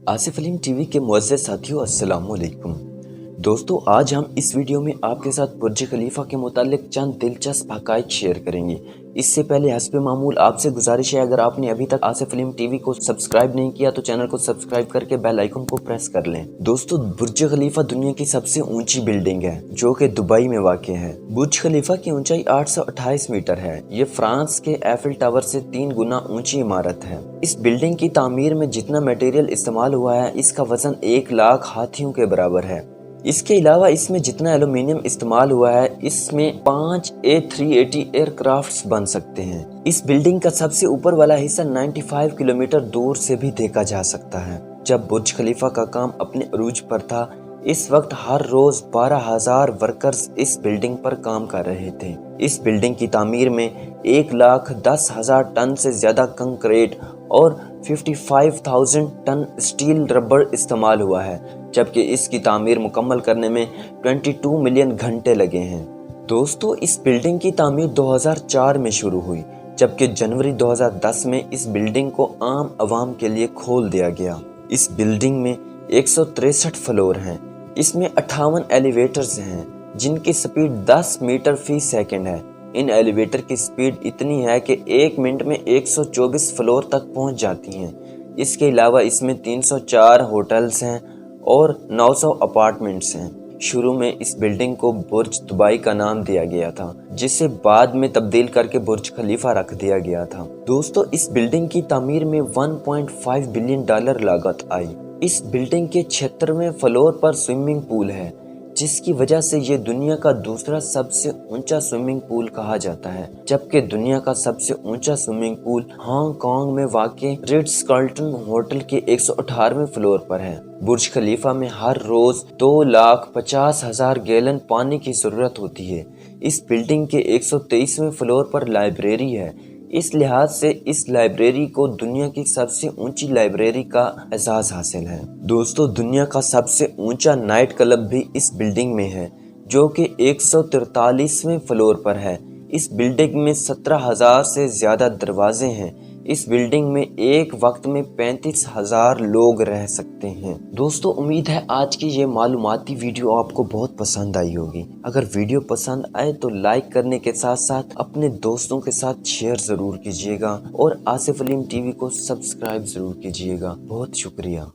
Asif Aleem TV के मुअज़्ज़ज़ साथियों, अस्सलाम वालेकुम। दोस्तों, आज हम इस वीडियो में आपके साथ बुर्ज खलीफा के मुतालिक चंद दिलचस्प हक़ाइक़ शेयर करेंगे। इससे पहले हस्ब मामूल आपसे गुजारिश है, अगर आपने अभी तक आसिफ अलीम टीवी को सब्सक्राइब नहीं किया तो चैनल को सब्सक्राइब करके बेल आइकन को प्रेस कर लें। दोस्तों, बुर्ज खलीफा दुनिया की सबसे ऊंची बिल्डिंग है जो कि दुबई में वाक़ है। बुर्ज खलीफा की ऊंचाई 828 मीटर है। ये फ्रांस के एफिल टावर से 3 गुना ऊंची इमारत है। इस बिल्डिंग की तामीर में जितना मटेरियल इस्तेमाल हुआ है, इसका वजन 1 लाख हाथियों के बराबर है। इसके अलावा इसमें जितना एल्यूमिनियम इस्तेमाल हुआ है, इसमें 5 A380 एयरक्राफ्ट्स बन सकते हैं। इस बिल्डिंग का सबसे ऊपर वाला हिस्सा 95 किलोमीटर दूर से भी देखा जा सकता है। जब बुर्ज खलीफा का काम अपने अरूज पर था, इस वक्त हर रोज 12,000 वर्कर्स इस बिल्डिंग पर काम कर रहे थे। इस बिल्डिंग की तामीर में 1,10,000 टन से ज्यादा कंक्रीट और 55,000 टन स्टील रबर इस्तेमाल हुआ है, जबकि इसकी तामीर मुकम्मल करने में 22 मिलियन घंटे लगे हैं। दोस्तों, इस बिल्डिंग की तामीर 2004 में शुरू हुई, जबकि जनवरी 2010 में इस बिल्डिंग को आम आवाम के लिए खोल दिया गया। इस बिल्डिंग में 163 फ्लोर हैं। इसमें 58 एलिवेटर्स हैं, जिनकी स्पीड 10 मीटर फी सेकंड है। इन एलिवेटर की स्पीड इतनी है कि 1 मिनट में 124 फ्लोर तक पहुंच जाती हैं। इसके अलावा इसमें 304 होटल्स हैं और 900 अपार्टमेंट्स हैं। शुरू में इस बिल्डिंग को बुर्ज दुबई का नाम दिया गया था, जिसे बाद में तब्दील करके बुर्ज खलीफा रख दिया गया था। दोस्तों, इस बिल्डिंग की तामीर में 1.5 बिलियन डॉलर लागत आई। इस बिल्डिंग के 76वें फ्लोर पर स्विमिंग पूल है, जिसकी वजह से ये दुनिया का दूसरा सबसे ऊंचा स्विमिंग पूल कहा जाता है, जबकि दुनिया का सबसे ऊंचा स्विमिंग पूल हांगकांग में वाक़े रिट्ज कार्ल्टन होटल के 118वें फ्लोर पर है। बुर्ज खलीफा में हर रोज 2,50,000 गैलन पानी की जरूरत होती है। इस बिल्डिंग के 123वें फ्लोर पर लाइब्रेरी है। इस लिहाज से इस लाइब्रेरी को दुनिया की सबसे ऊंची लाइब्रेरी का एजाज हासिल है। दोस्तों, दुनिया का सबसे ऊंचा नाइट क्लब भी इस बिल्डिंग में है, जो कि 143वें फ्लोर पर है। इस बिल्डिंग में 17,000 से ज्यादा दरवाजे हैं। इस बिल्डिंग में एक वक्त में 35,000 लोग रह सकते हैं। दोस्तों, उम्मीद है आज की ये मालूमाती वीडियो आपको बहुत पसंद आई होगी। अगर वीडियो पसंद आए तो लाइक करने के साथ साथ अपने दोस्तों के साथ शेयर जरूर कीजिएगा और आसिफ अलीम टीवी को सब्सक्राइब जरूर कीजिएगा। बहुत शुक्रिया।